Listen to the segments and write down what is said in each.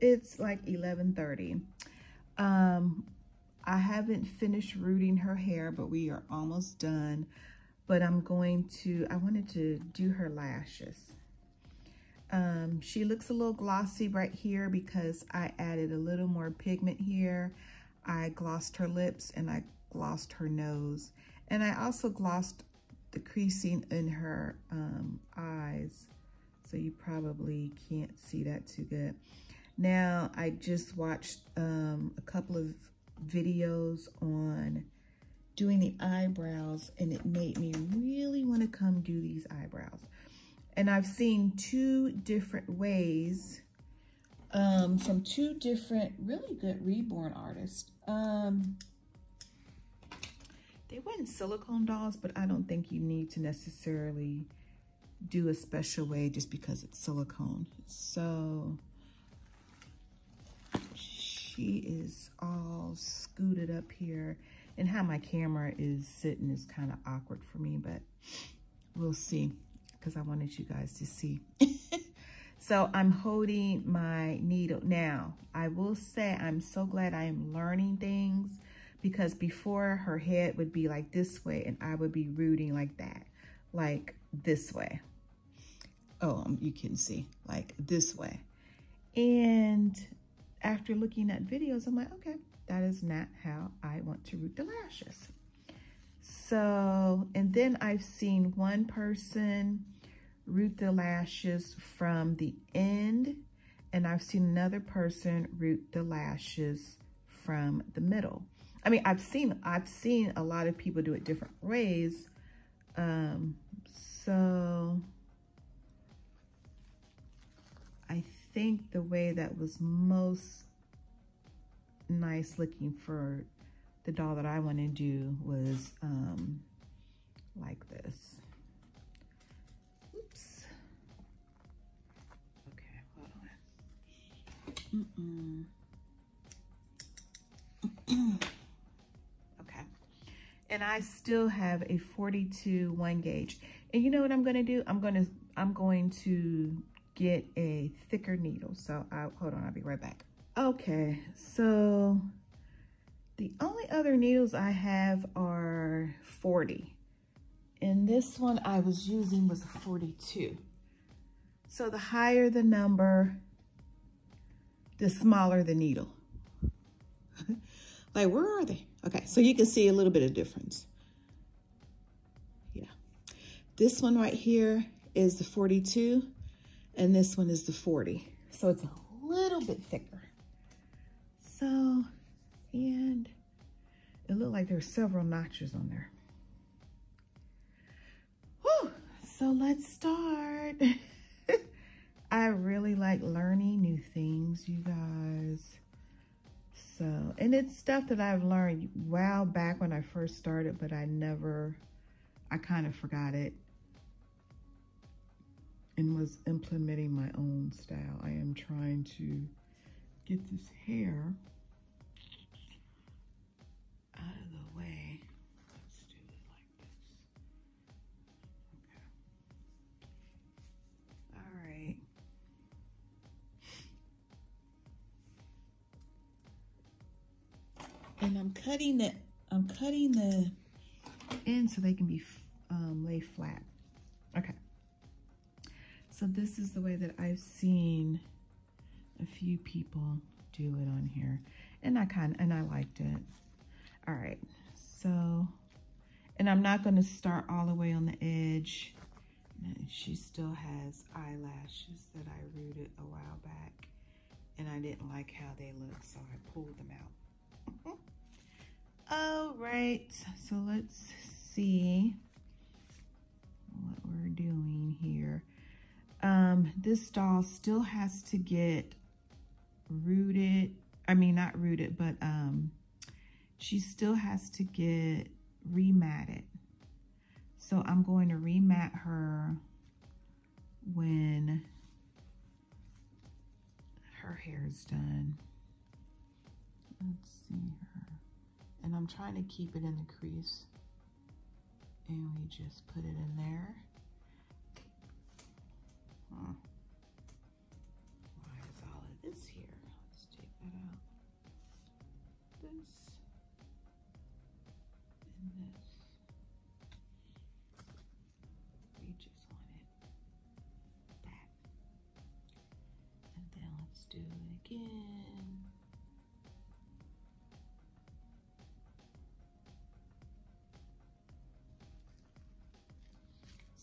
It's like 11:30. I haven't finished rooting her hair, but we are almost done. But I wanted to do her lashes. She looks a little glossy right here because I added a little more pigment here. I glossed her lips and I glossed her nose. And I also glossed the creasing in her eyes. So you probably can't see that too good. Now, I just watched a couple of videos on doing the eyebrows, and it made me really want to come do these eyebrows. And I've seen two different ways from two different really good reborn artists. They weren't silicone dolls, but I don't think you need to necessarily do a special way just because it's silicone. So she is all scooted up here, and how my camera is sitting is kind of awkward for me, but we'll see because I wanted you guys to see. So I'm holding my needle. Now, I will say I'm so glad I am learning things, because before her head would be like this way and I would be rooting like that, like this way. Oh, you can see, like this way. And after looking at videos, I'm like, okay, that is not how I want to root the lashes. So, and then I've seen one person root the lashes from the end, and I've seen another person root the lashes from the middle. I mean, I've seen a lot of people do it different ways. So I think the way that was most nice looking for the doll that I want to do was like this. Oops. Okay, hold on. Okay. And I still have a 42 1 gauge. And you know what I'm going to do? I'm going to get a thicker needle. So hold on, I'll be right back. Okay, so the only other needles I have are 40. And this one I was using was a 42. So the higher the number, the smaller the needle. Like, where are they? Okay, so you can see a little bit of difference. Yeah. This one right here is the 42, and this one is the 40. So it's a little bit thicker. So, and it looked like there's several notches on there. Whew, so let's start. I really like learning new things, you guys. So, and it's stuff that I've learned a while back when I first started, but I kind of forgot it and was implementing my own style. I am trying to get this hair out of the way. Let's do it like this. Okay. All right. And I'm cutting the end so they can be lay flat. Okay. So this is the way that I've seen a few people do it on here, and I liked it. All right. So, and I'm not going to start all the way on the edge. She still has eyelashes that I rooted a while back, and I didn't like how they looked, so I pulled them out. All right, so let's see what we're doing here. This doll still has to get rooted. I mean, not rooted, but she still has to get rematted. So I'm going to remat her when her hair is done. Let's see her. And I'm trying to keep it in the crease. And we just put it in there. Why is all of this here?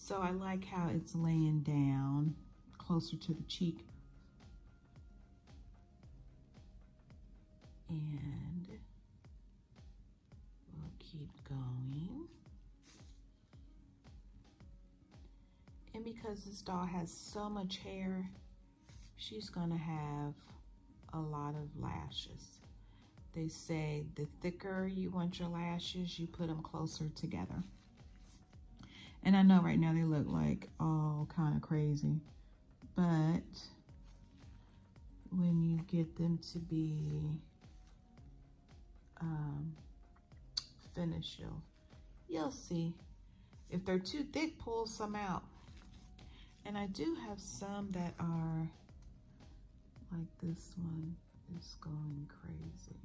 So I like how it's laying down closer to the cheek. And we'll keep going. And because this doll has so much hair, she's gonna have a lot of lashes. They say the thicker you want your lashes, you put them closer together. And I know right now they look like all kind of crazy, but when you get them to be finished, you'll see. If they're too thick, pull some out. And I do have some that are like this one is going crazy.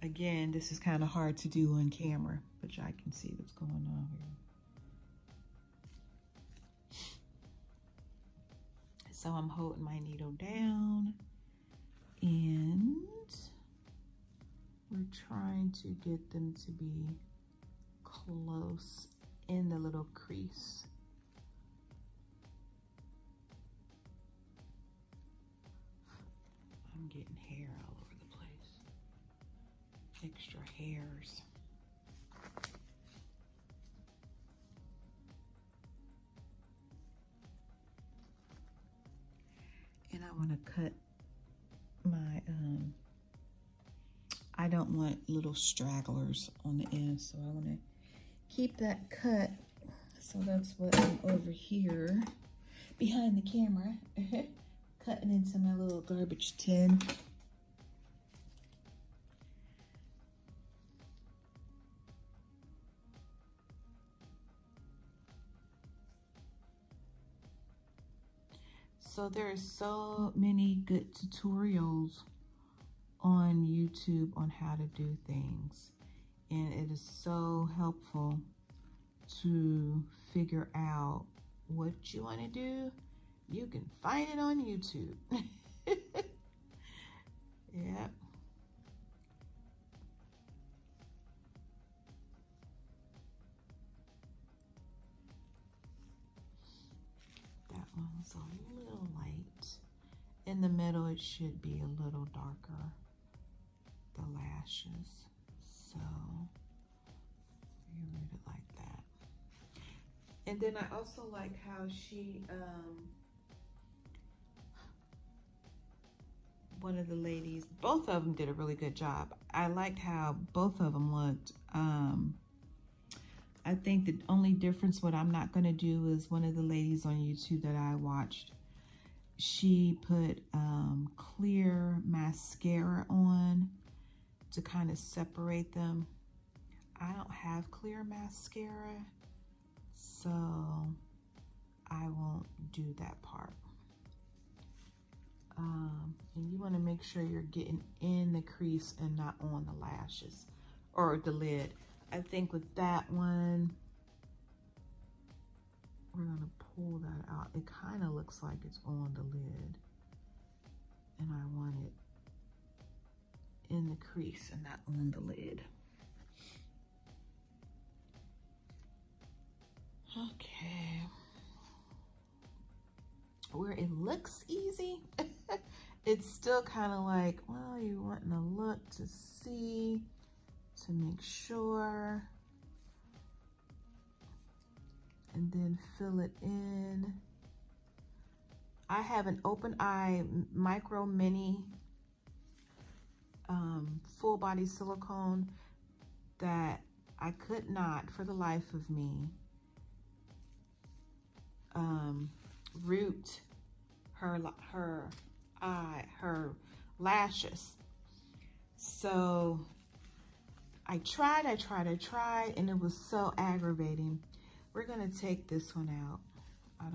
Again, this is kind of hard to do on camera, but y'all can see what's going on here. So I'm holding my needle down and we're trying to get them to be close in the little crease. I'm getting hair all over the place. Extra hairs. And I want to cut my, I don't want little stragglers on the end, so I want to keep that cut. So that's what I'm over here behind the camera, cutting into my little garbage tin. So there's so many good tutorials on YouTube on how to do things. And it is so helpful to figure out what you want to do. You can find it on YouTube. Yep. That one's a little light. In the middle, it should be a little darker, the lashes. So you read it like that. And then I also like how she, one of the ladies, both of them did a really good job. I liked how both of them looked. I think the only difference, what I'm not gonna do, is one of the ladies on YouTube that I watched, she put clear mascara on to kind of separate them. I don't have clear mascara, so I won't do that part. And you want to make sure you're getting in the crease and not on the lashes or the lid. I think with that one, we're going to pull that out. It kind of looks like it's on the lid, and I want it in the crease and not on the lid. Okay. Where it looks easy, it's still kind of like, well, you want to look to see, to make sure, and then fill it in. I have an Open Eye Micro Mini full body silicone that I could not, for the life of me, root her lashes. So I tried, and it was so aggravating. We're gonna take this one out. I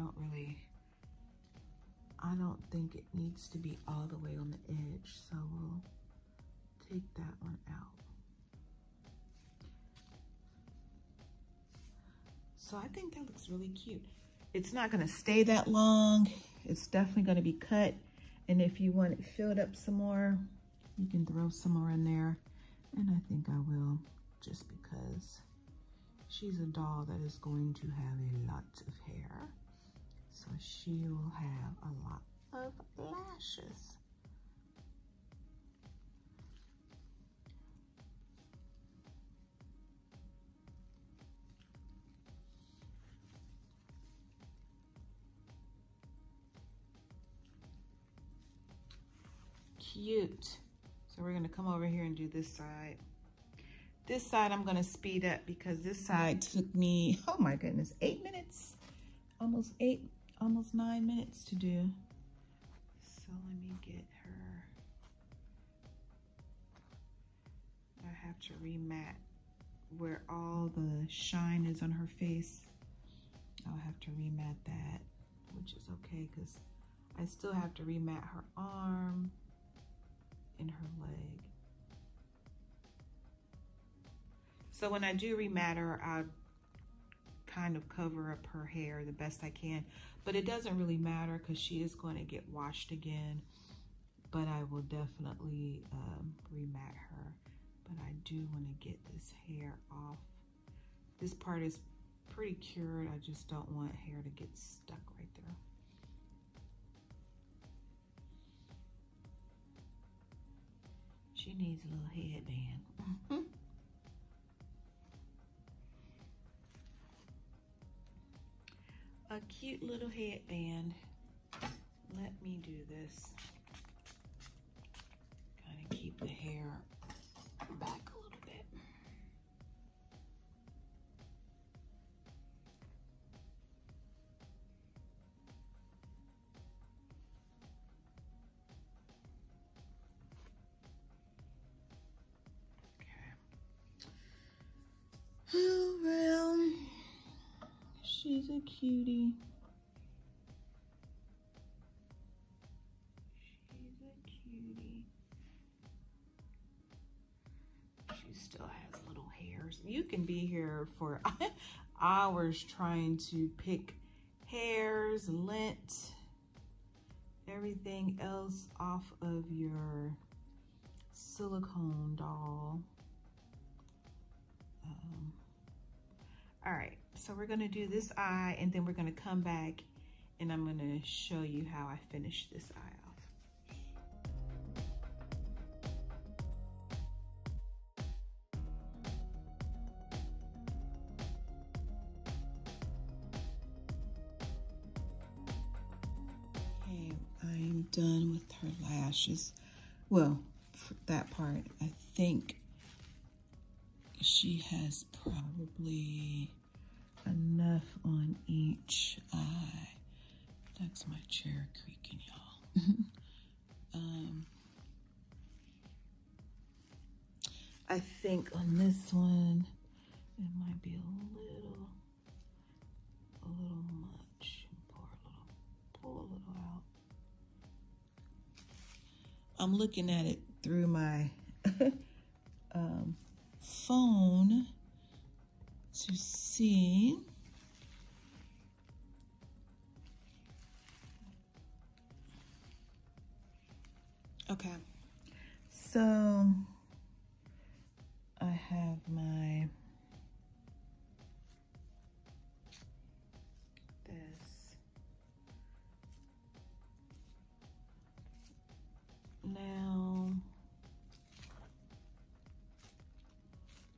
don't think it needs to be all the way on the edge, so we'll take that one out. So I think that looks really cute. It's not gonna stay that long. It's definitely gonna be cut. And if you want it filled up some more, you can throw some more in there. And I think I will, just because she's a doll that is going to have a lot of hair. So she will have a lot of lashes. Cute. So we're gonna come over here and do this side. This side I'm gonna speed up because this side took me, oh my goodness, 8 minutes. Almost 9 minutes to do. So let me get her. I have to remat where all the shine is on her face. I'll have to remat that, which is okay because I still have to remat her arm and her leg. So when I do remat her, I'll kind of cover up her hair the best I can, but it doesn't really matter because she is going to get washed again, but I will definitely remat her. But I do want to get this hair off. This part is pretty cured. I just don't want hair to get stuck right there. She needs a little headband. A cute little headband. Let me do this. Kind of keep the hair back a little bit. Okay. Oh, well, she's a cutie. Still has little hairs. You can be here for hours trying to pick hairs, lint, everything else off of your silicone doll. All right, so we're gonna do this eye and then we're gonna come back and I'm gonna show you how I finish this eye off. I'm done with her lashes. Well, for that part, I think she has probably enough on each eye. That's my chair creaking, y'all. I think on this one, it might be a little much. Pull a little out. I'm looking at it through my phone to see. Okay, so I have my this. Now,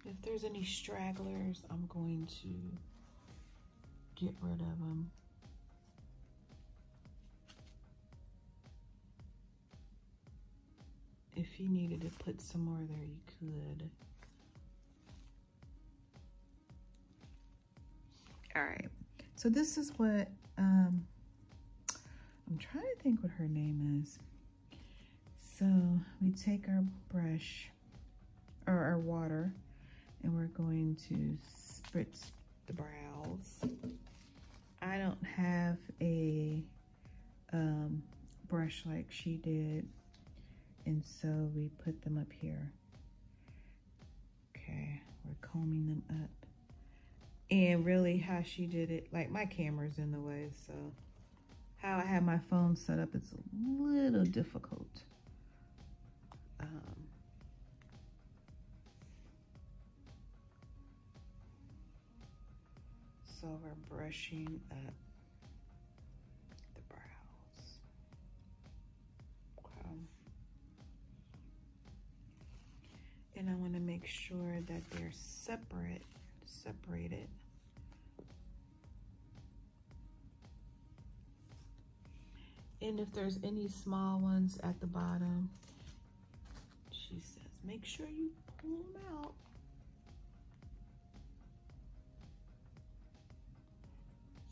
if there's any stragglers, I'm going to get rid of them. If you needed to put some more there, you could. All right, so this is what, I'm trying to think what her name is. So we take our brush, or our water, and we're going to spritz the brows. I don't have a brush like she did, and so we put them up here. Okay, we're combing them up. And really how she did it, like my camera's in the way, so how I have my phone set up, it's a little difficult. So we're brushing up the brows. Okay. And I want to make sure that they're separated. And if there's any small ones at the bottom, she says, make sure you pull them out.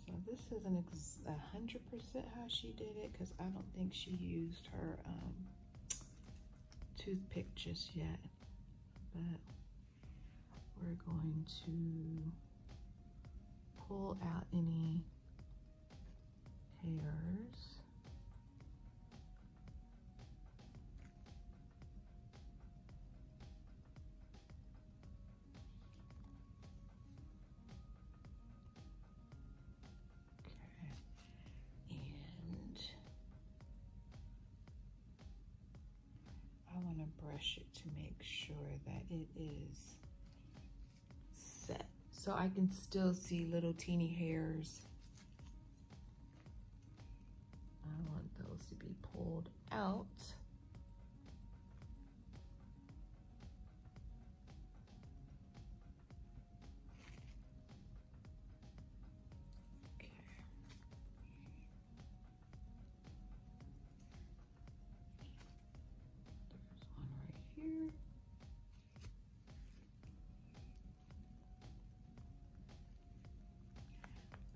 So this isn't 100% how she did it, because I don't think she used her toothpick just yet. But we're going to pull out any hairs. Brush it to make sure that it is set. So I can still see little teeny hairs. I want those to be pulled out.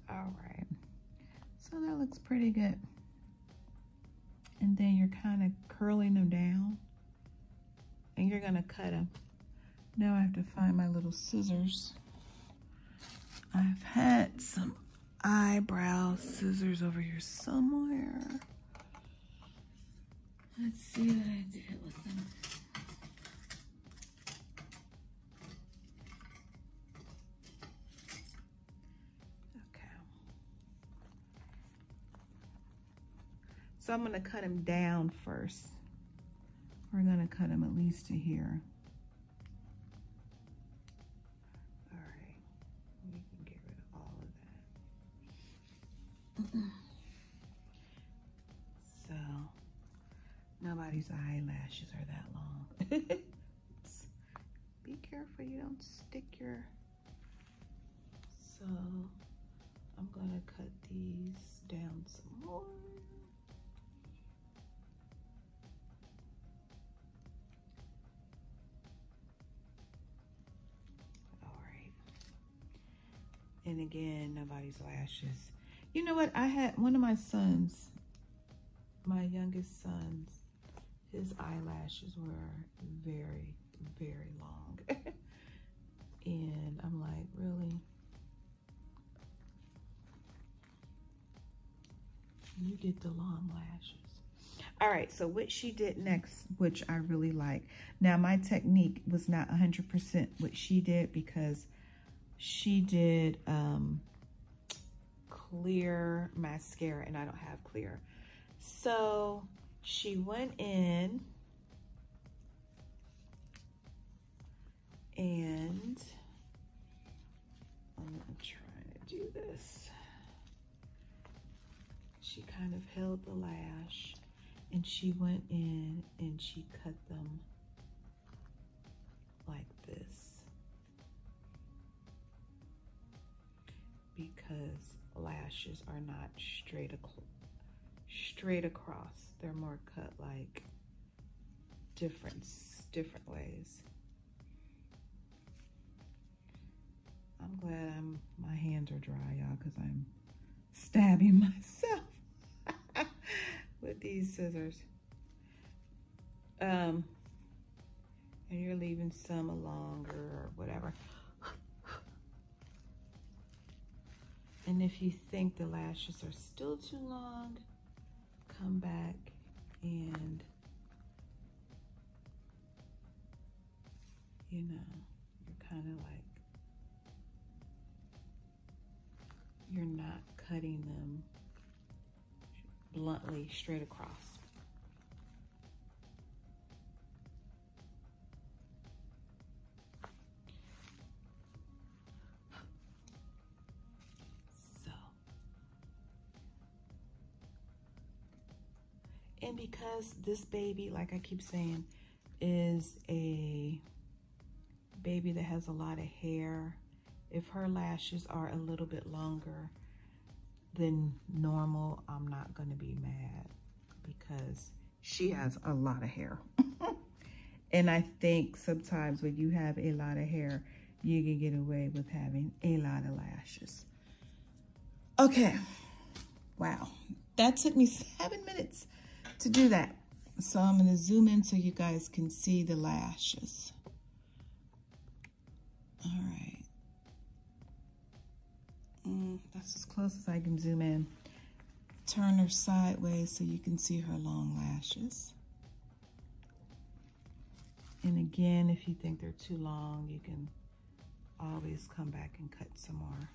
All right, so that looks pretty good. And then you're kind of curling them down and you're gonna cut them. Now I have to find my little scissors. I've had some eyebrow scissors over here somewhere. Let's see what I did with them. So I'm gonna cut them down first. We're gonna cut them at least to here. All right, we can get rid of all of that. So, nobody's eyelashes are that long. Be careful you don't stick your... So, I'm gonna cut these down some more. And again, nobody's lashes. You know what? I had one of my sons, my youngest sons, his eyelashes were very, very long. And I'm like, really? You get the long lashes. All right, so what she did next, which I really like. Now, my technique was not 100% what she did, because she did clear mascara and I don't have clear. So she went in and I'm gonna try to do this. She kind of held the lash and she went in and she cut them like this. Because lashes are not straight across. They're more cut like different ways. I'm glad my hands are dry, y'all, because I'm stabbing myself with these scissors. And you're leaving some longer or whatever. And if you think the lashes are still too long, come back and, you know, you're kind of like, you're not cutting them bluntly straight across. And because this baby, like I keep saying, is a baby that has a lot of hair, if her lashes are a little bit longer than normal, I'm not going to be mad because she has a lot of hair. And I think sometimes when you have a lot of hair, you can get away with having a lot of lashes. Okay. Wow. That took me 7 minutes to do that. So I'm going to zoom in so you guys can see the lashes. All right. That's as close as I can zoom in. Turn her sideways so you can see her long lashes. And again, if you think they're too long, you can always come back and cut some more.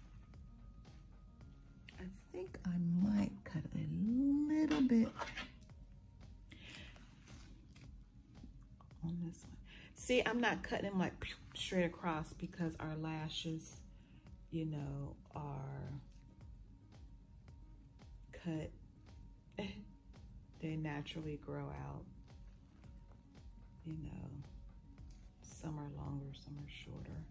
I think I might cut a little bit on this one. See, I'm not cutting them like straight across because our lashes, you know, are cut. They naturally grow out. You know, some are longer, some are shorter.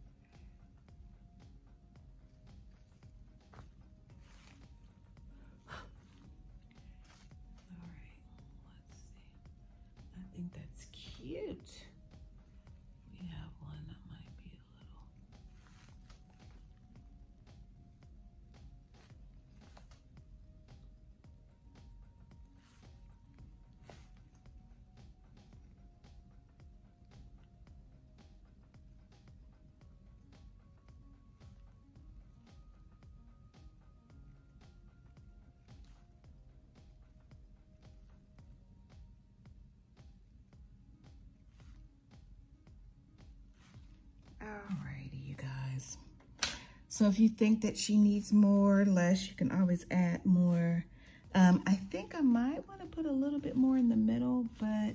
All right, let's see. I think that's cute. We have one that might be a little. Alrighty, you guys. So if you think that she needs more or less, you can always add more. I think I might want to put a little bit more in the middle, but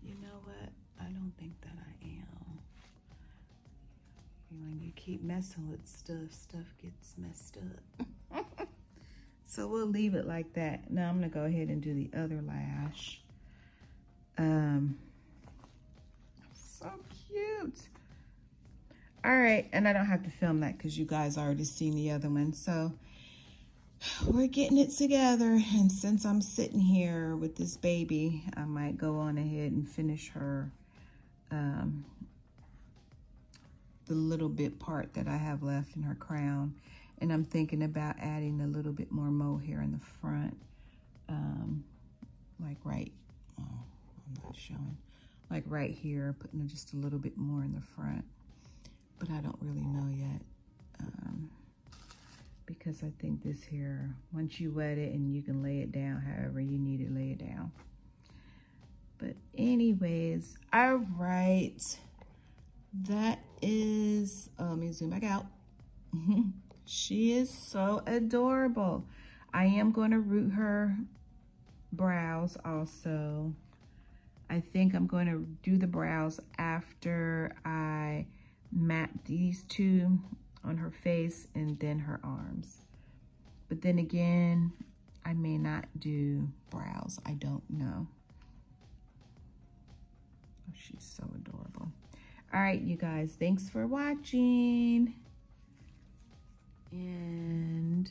you know what? I don't think that I am. When you keep messing with stuff, stuff gets messed up. So we'll leave it like that. Now I'm going to go ahead and do the other lash. So cute. All right, and I don't have to film that because you guys already seen the other one. So we're getting it together. And since I'm sitting here with this baby, I might go on ahead and finish her, the little bit part that I have left in her crown. And I'm thinking about adding a little bit more mohair in the front, like right, oh, I'm not showing, like right here, putting just a little bit more in the front. But I don't really know yet, because I think this here, once you wet it and you can lay it down however you need it, lay it down. But anyways, all right, that is, let me zoom back out. She is so adorable. I am going to root her brows also. I think I'm going to do the brows after I map these two on her face and then her arms. But then again, I may not do brows. I don't know. Oh, she's so adorable. All right, you guys, thanks for watching. And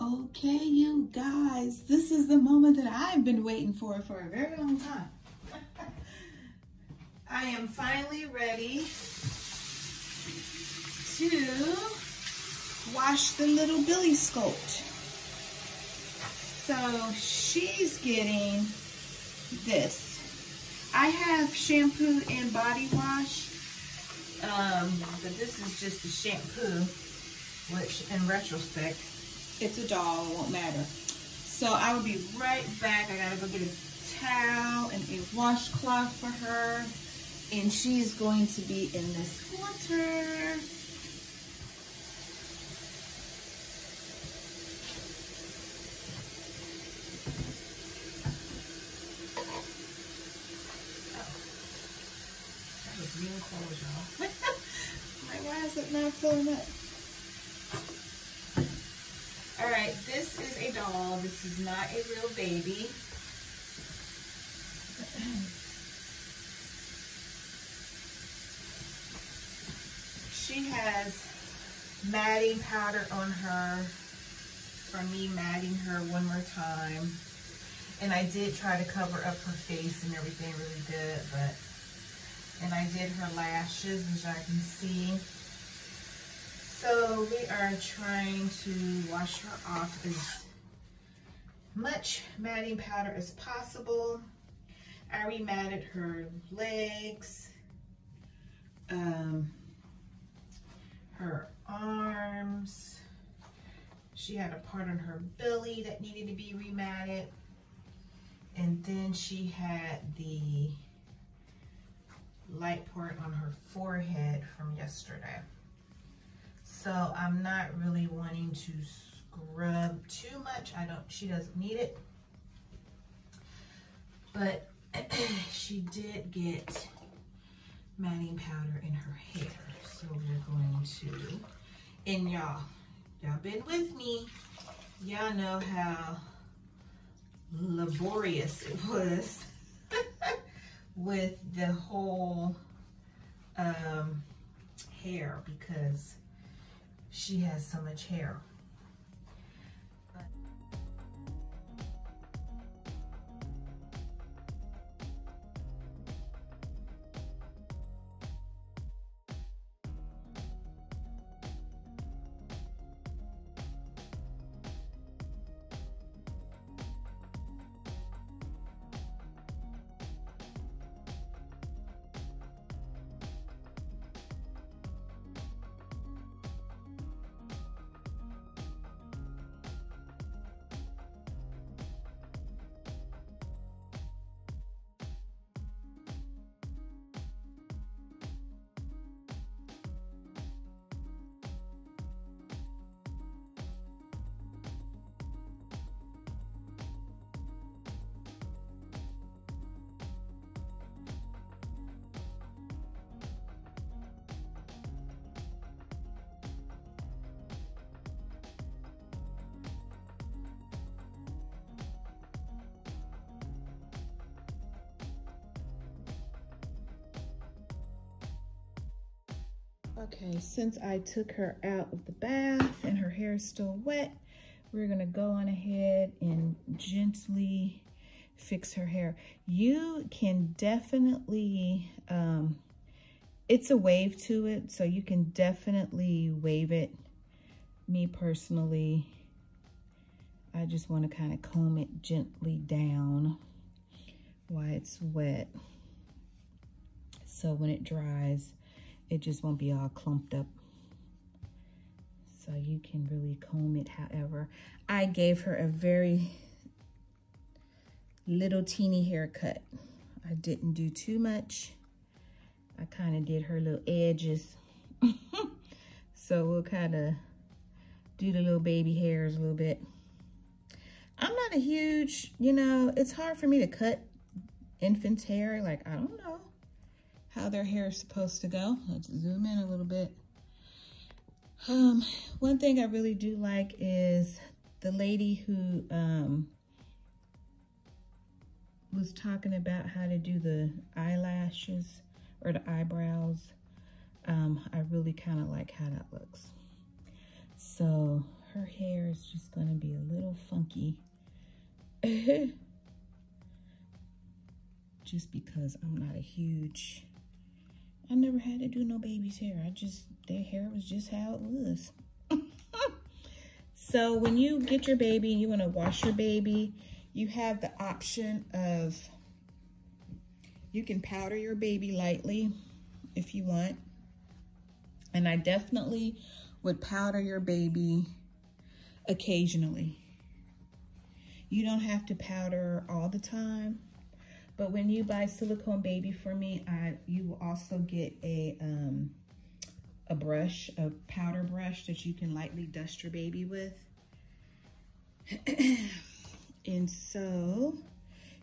okay, you guys, this is the moment that I've been waiting for a very long time. I am finally ready to wash the little Billy sculpt. So she's getting this. I have shampoo and body wash, but this is just a shampoo, which in retrospect, it's a doll, it won't matter. So I will be right back. I gotta go get a towel and a washcloth for her. And she is going to be in this water. That was really cold, y'all. Like, why is it not filling up? All right, this is a doll. This is not a real baby. She has matting powder on her from me matting her one more time. And I did try to cover up her face and everything really good, and I did her lashes, as y'all can see. So we are trying to wash her off as much matting powder as possible. I rematted her legs, her arms. She had a part on her belly that needed to be rematted. And then she had the light part on her forehead from yesterday. So I'm not really wanting to scrub too much. She doesn't need it. But she did get matting powder in her hair. So we're going to, and y'all been with me. Y'all know how laborious it was with the whole hair, because she has so much hair. Okay, since I took her out of the bath and her hair is still wet, we're gonna go on ahead and gently fix her hair. You can definitely, it's a wave to it, so you can definitely wave it. Me personally, I just wanna kind of comb it gently down while it's wet. So when it dries, it just won't be all clumped up. So you can really comb it however. I gave her a very little teeny haircut. I didn't do too much. I kind of did her little edges. So we'll kind of do the little baby hairs a little bit. I'm not a huge, it's hard for me to cut infants' hair. Like, I don't know how their hair is supposed to go. Let's zoom in a little bit. One thing I really do like is the lady who was talking about how to do the eyelashes or the eyebrows. I really kind of like how that looks. So her hair is just going to be a little funky. Just because I'm not a huge, I never had to do no baby's hair. Their hair was just how it was. So when you get your baby and you want to wash your baby, you have the option of, you can powder your baby lightly if you want. And I definitely would powder your baby occasionally. You don't have to powder all the time. But when you buy Silicone Baby for me, you will also get a brush, a powder brush that you can lightly dust your baby with. And so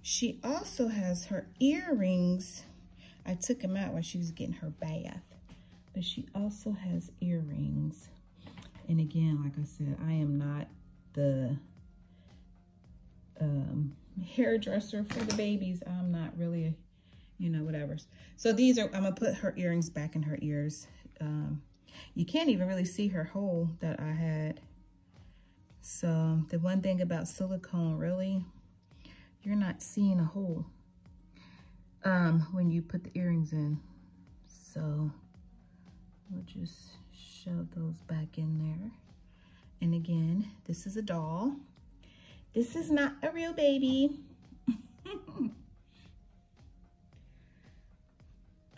she also has her earrings. I took them out while she was getting her bath. But she also has earrings. And again, like I said, I am not the hairdresser for the babies. I'm not really, you know, whatever. So these are, I'm gonna put her earrings back in her ears. You can't even really see her hole that I had. So the one thing about silicone, really, you're not seeing a hole when you put the earrings in. So we'll just shove those back in there. And again, this is a doll. This is not a real baby.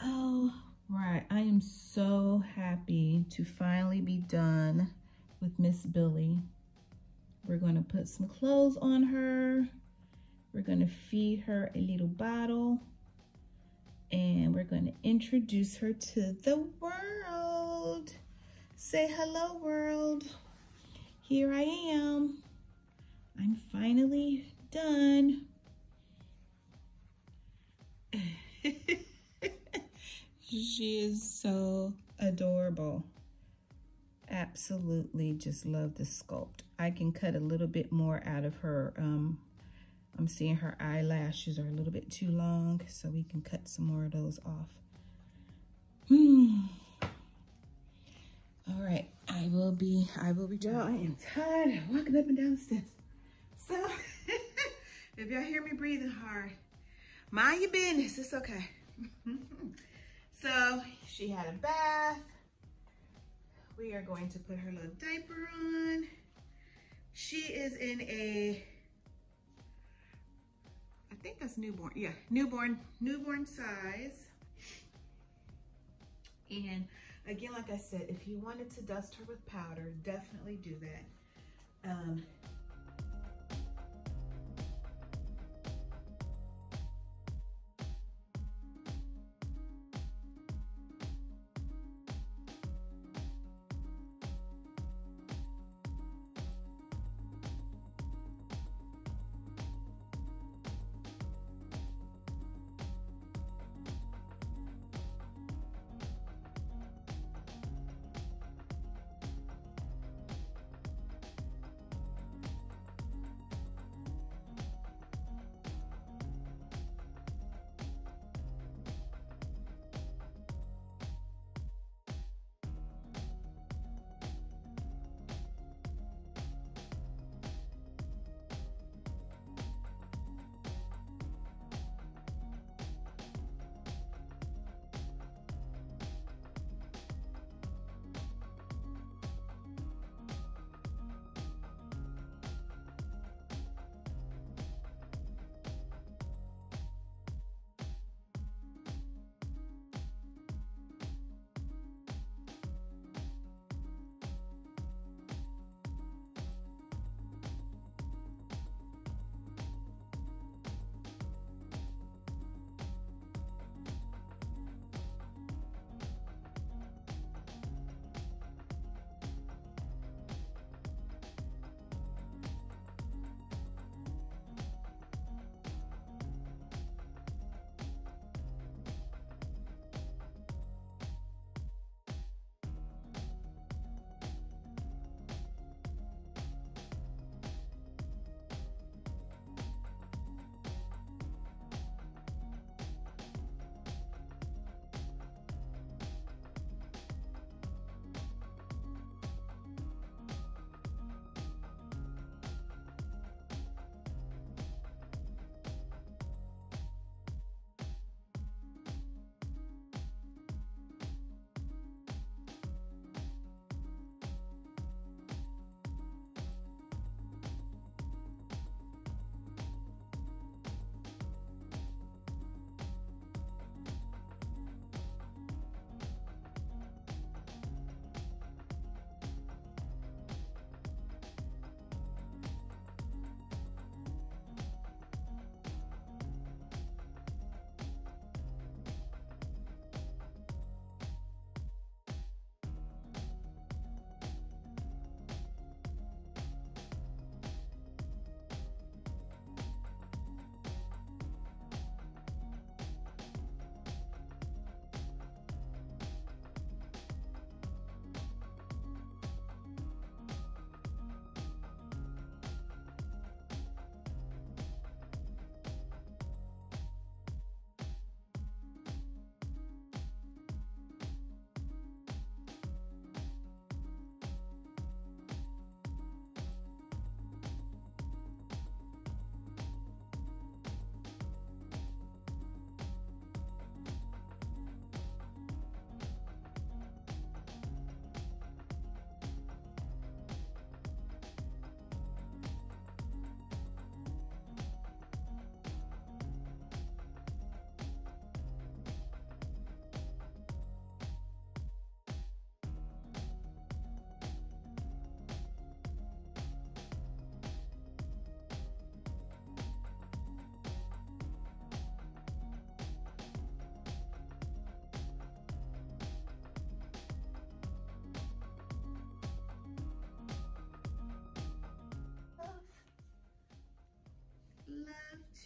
Oh, right. I am so happy to finally be done with Miss Billy. We're going to put some clothes on her. We're going to feed her a little bottle. And we're going to introduce her to the world. Say hello, world. Here I am. I'm finally done. She is so adorable. Absolutely just love the sculpt. I can cut a little bit more out of her. I'm seeing her eyelashes are a little bit too long, so we can cut some more of those off. All right, I will be y'all, I am tired of walking up and down the steps. So if y'all hear me breathing hard, mind your business, it's okay. So she had a bath. We are going to put her little diaper on. She is in a, I think that's newborn. Yeah, newborn size. And again, like I said, if you wanted to dust her with powder, definitely do that.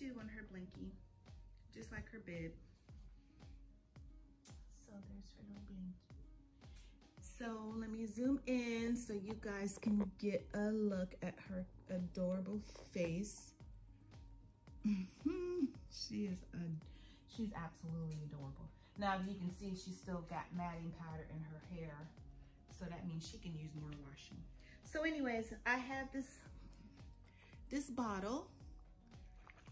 too on her blinky, just like her bib. So there's her little blinky. So let me zoom in so you guys can get a look at her adorable face. She's absolutely adorable. Now you can see she's still got matting powder in her hair, so that means she can use more washing. So anyways, I have this bottle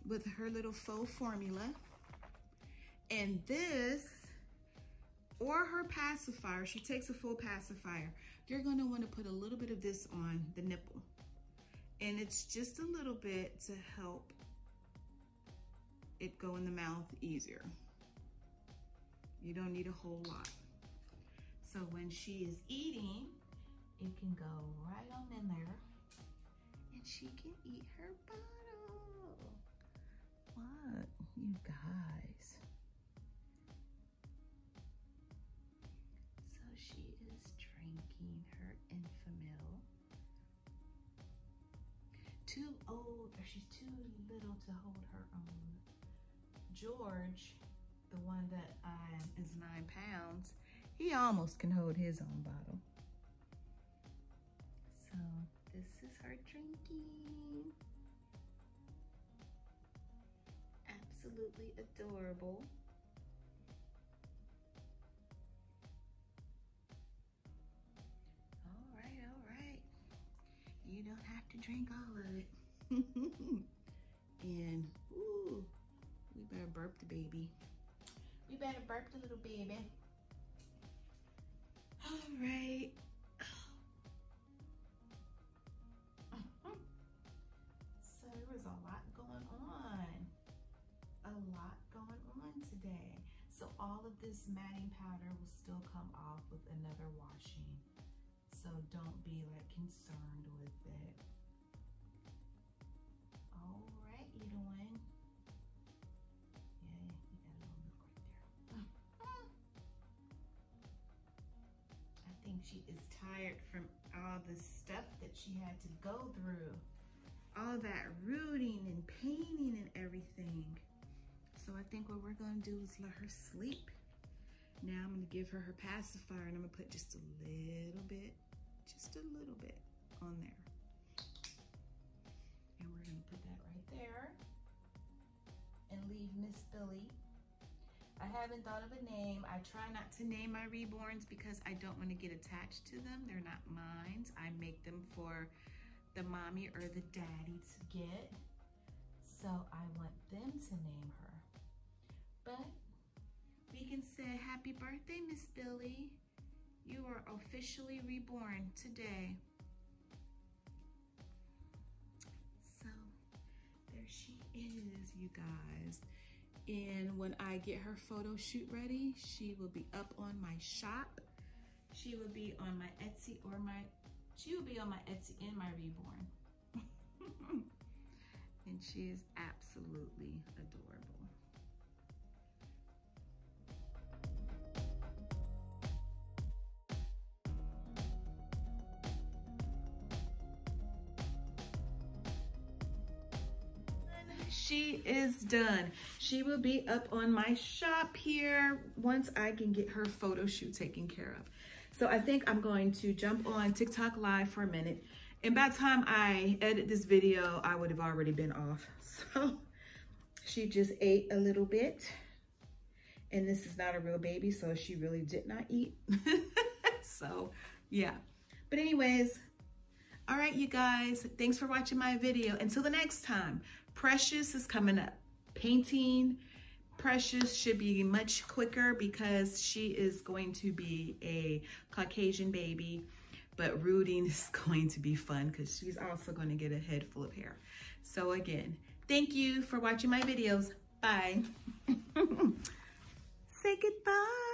with her little faux formula, and this, or her pacifier. She takes a full pacifier. You're gonna wanna put a little bit of this on the nipple. And it's just a little bit to help it go in the mouth easier. You don't need a whole lot. So when she is eating, it can go right on in there and she can eat her bottle. What, you guys? So she is drinking her Enfamil. Too old, or she's too little to hold her own. George, the one that is 9 pounds, he almost can hold his own bottle. So this is her drinking. Absolutely adorable. All right. You don't have to drink all of it. And, ooh, we better burp the baby. We better burp the little baby. All right. So there was a lot going on. A lot going on today. So all of this matting powder will still come off with another washing. So don't be like concerned with it. All right, Edwin. Yeah, you got a little milk right there. I think she is tired from all the stuff that she had to go through. All that rooting and painting and everything. So I think what we're gonna do is let her sleep. Now I'm gonna give her her pacifier and I'm gonna put just a little bit on there. And we're gonna put that right there and leave Miss Billy. I haven't thought of a name. I try not to name my reborns because I don't want to get attached to them. They're not mine. I make them for the mommy or the daddy to get. So I want them to name her. But we can say happy birthday, Miss Billy. You are officially reborn today. So there she is, you guys. And when I get her photo shoot ready, she will be up on my shop. She will be on my Etsy she will be on my Etsy and my reborn. And she is absolutely adorable. She is done. She will be up on my shop here once I can get her photo shoot taken care of. So I think I'm going to jump on TikTok Live for a minute. And by the time I edit this video, I would have already been off. So she just ate a little bit. And this is not a real baby, so she really did not eat. So yeah. But anyways, all right, you guys, thanks for watching my video. Until the next time, Precious is coming up. Painting Precious should be much quicker because she is going to be a Caucasian baby, but rooting is going to be fun because she's also going to get a head full of hair. So again, thank you for watching my videos. Bye. Say goodbye.